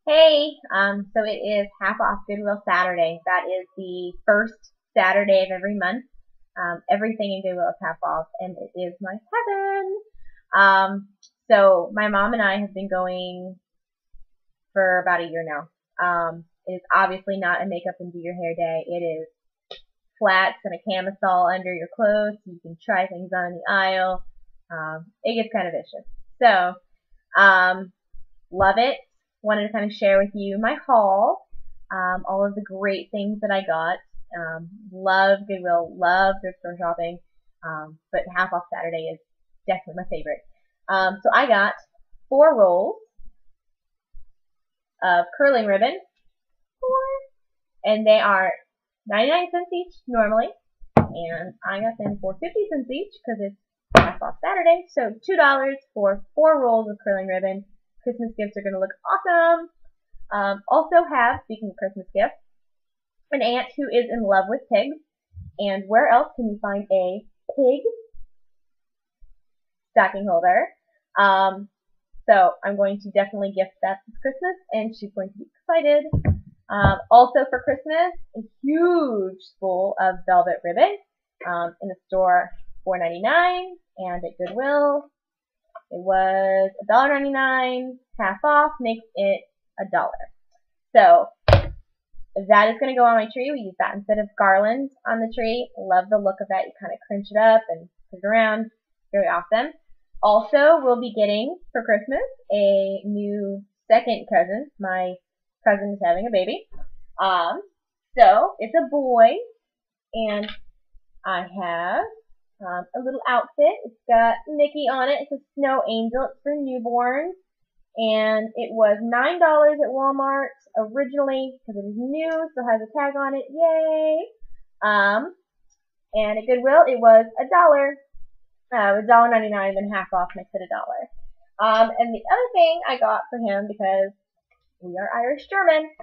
Hey, so it is half off Goodwill Saturday. That is the first Saturday of every month. Everything in Goodwill is half off, and it is my heaven. So my mom and I have been going for about a year now. It is obviously not a makeup and do your hair day. It is flats and a camisole under your clothes. So you can try things on in the aisle. It gets kind of vicious. So, love it. Wanted to kind of share with you my haul, all of the great things that I got. Love Goodwill, love thrift store shopping, but half off Saturday is definitely my favorite. So I got 4 rolls of curling ribbon, and they are 99 cents each normally, and I got them for 50 cents each because it's half off Saturday. So $2 for 4 rolls of curling ribbon. Christmas gifts are going to look awesome. Also have, speaking of Christmas gifts, an aunt who is in love with pigs. And where else can you find a pig stocking holder? So I'm going to definitely gift that this Christmas, and she's going to be excited. Also for Christmas, a huge spool of velvet ribbon in the store, $4.99, and at Goodwill it was $1.99, half off, makes it $1. So that is going to go on my tree. We use that instead of garlands on the tree. Love the look of that. You kind of crunch it up and put it around. Very awesome. Also, we'll be getting for Christmas a new second cousin. My cousin is having a baby. So it's a boy, and I have a little outfit. It's got Mickey on it. It's a snow angel. It's for newborns. And it was $9 at Walmart originally because it is new, still has a tag on it. Yay! And at Goodwill it was $1. $1.99, then half off makes it $1. And the other thing I got for him, because we are Irish German,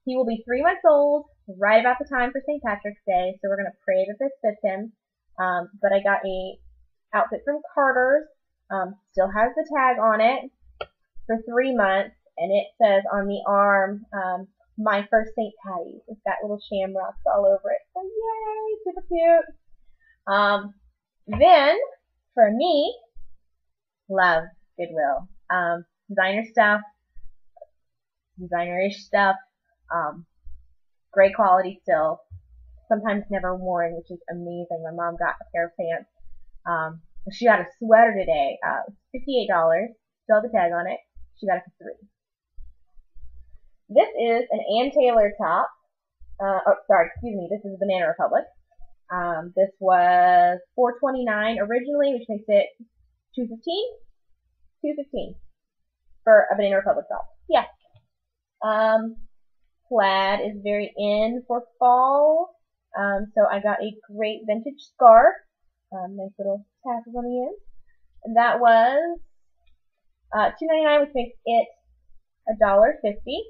he will be 3 months old right about the time for St. Patrick's Day, so we're going to pray that this fits him. But I got a outfit from Carter's, still has the tag on it, for 3 months, and it says on the arm, my first St. Patty's. It's got little shamrocks all over it. So yay, super cute. Then, for me, love Goodwill. Designer stuff, designer-ish stuff, great quality still. Sometimes never worn, which is amazing. My mom got a pair of pants. She got a sweater today. $58. Still have the tag on it. She got it for $3. This is an Ann Taylor top. This is Banana Republic. This was $4.29 originally, which makes it $2.15. $2.15 for a Banana Republic top. Yeah. Plaid is very in for fall. So I got a great vintage scarf. Nice little tassels on the end. And that was $2.99, which makes it $1.50.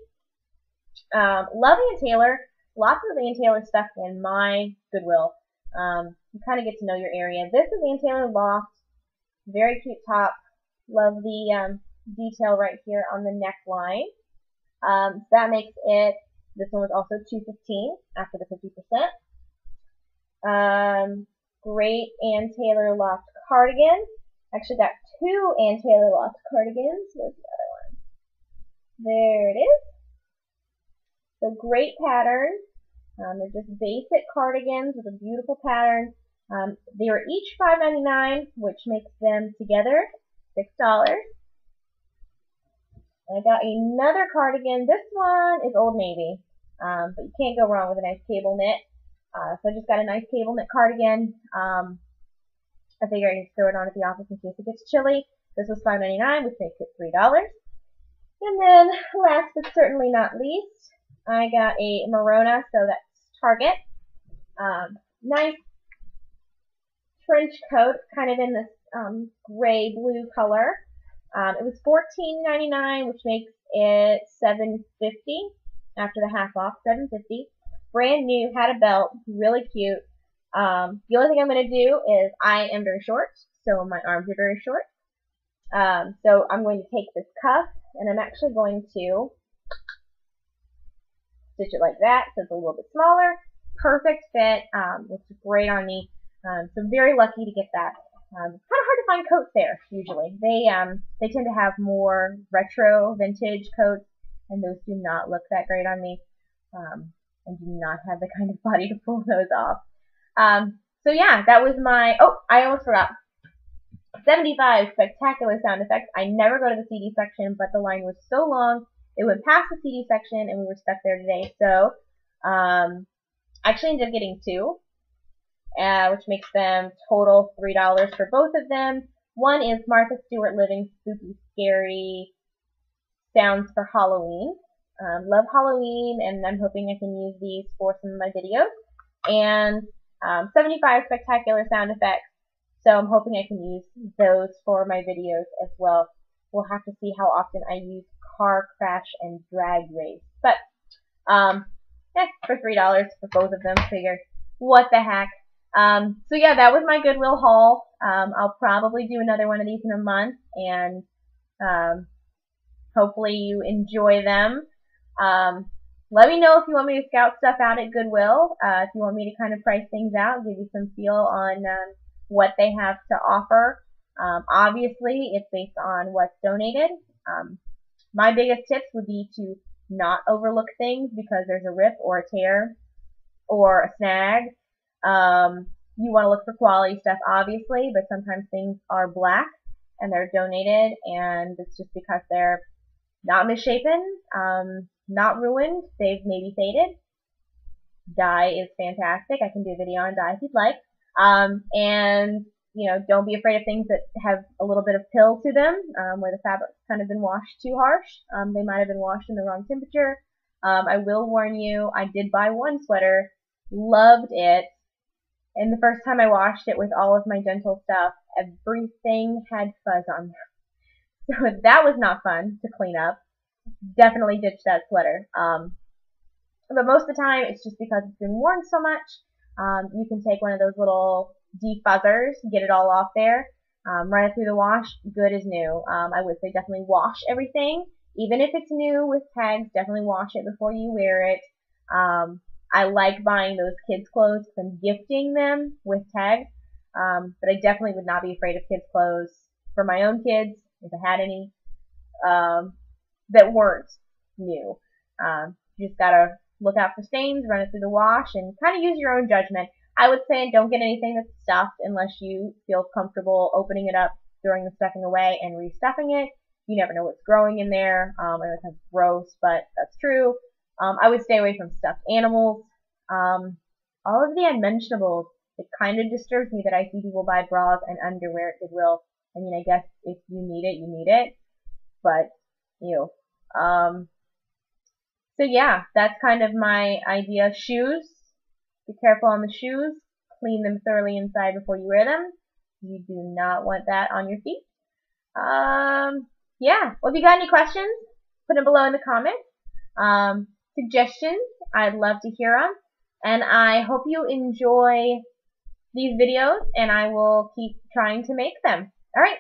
Love Ann Taylor. Lots of Ann Taylor stuff in my Goodwill. You kind of get to know your area. This is Ann Taylor Loft. Very cute top. Love the detail right here on the neckline. So that makes it, this one was also $2.15 after the 50%. Great Ann Taylor Loft cardigan. Actually got 2 Ann Taylor Loft cardigans. Where's the other one? There it is. So great pattern. They're just basic cardigans with a beautiful pattern. They were each $5.99, which makes them together $6. And I got another cardigan. This one is Old Navy, but you can't go wrong with a nice cable knit. So I just got a nice cable knit cardigan. I figure I can throw it on at the office in case it gets chilly. This was $5.99, which makes it $3. And then, last but certainly not least, I got a Merona, so that's Target. Nice trench coat, kind of in this gray-blue color. It was $14.99, which makes it $7.50 after the half off, $7.50. Brand new, had a belt, really cute. The only thing I'm going to do is I am very short, so my arms are very short. So I'm going to take this cuff, and I'm actually going to stitch it like that, so it's a little bit smaller. Perfect fit, looks great on me. So very lucky to get that. It's kind of hard to find coats there usually. They tend to have more retro vintage coats, and those do not look that great on me, and do not have the kind of body to pull those off. So yeah, that was my. Oh, I almost forgot. 75 spectacular sound effects. I never go to the CD section, but the line was so long, it went past the CD section, and we were stuck there today. So, I actually ended up getting 2, which makes them total $3 for both of them. One is Martha Stewart Living Spooky Scary Sounds for Halloween. Love Halloween, and I'm hoping I can use these for some of my videos. And 75 spectacular sound effects. So I'm hoping I can use those for my videos as well. We'll have to see how often I use car crash and drag race. But, for $3 for both of them, figure, what the heck. So yeah, that was my Goodwill haul. I'll probably do another one of these in a month, and, hopefully you enjoy them. Let me know if you want me to scout stuff out at Goodwill, if you want me to kind of price things out, give you some feel on, what they have to offer. Obviously, it's based on what's donated. My biggest tips would be to not overlook things because there's a rip or a tear or a snag. You want to look for quality stuff, obviously, but sometimes things are black and they're donated, and it's just because they're not misshapen, not ruined, they've maybe faded. Dye is fantastic. I can do a video on dye if you'd like. And, don't be afraid of things that have a little bit of pill to them, where the fabric's kind of been washed too harsh. They might have been washed in the wrong temperature. I will warn you, I did buy one sweater, loved it, and the first time I washed it with all of my gentle stuff, everything had fuzz on there. So that was not fun to clean up. Definitely ditch that sweater. But most of the time, it's just because it's been worn so much. You can take one of those little defuzzers, get it all off there, run it through the wash, good as new. I would say definitely wash everything. Even if it's new with tags, definitely wash it before you wear it. I like buying those kids' clothes because I'm gifting them with tags, but I definitely would not be afraid of kids' clothes for my own kids, if I had any, that weren't new. You just gotta look out for stains, run it through the wash, and kind of use your own judgment. I would say don't get anything that's stuffed unless you feel comfortable opening it up during the stuffing away and restuffing it. You never know what's growing in there. I know it sounds gross, but that's true. I would stay away from stuffed animals. All of the unmentionables, it kind of disturbs me that I see people buy bras and underwear at Goodwill. I mean, I guess if you need it, you need it. But, so yeah, that's kind of my idea. Shoes. Be careful on the shoes. Clean them thoroughly inside before you wear them. You do not want that on your feet. Yeah. Well, if you got any questions, put them below in the comments. Suggestions, I'd love to hear them. And I hope you enjoy these videos, and I will keep trying to make them. Alright,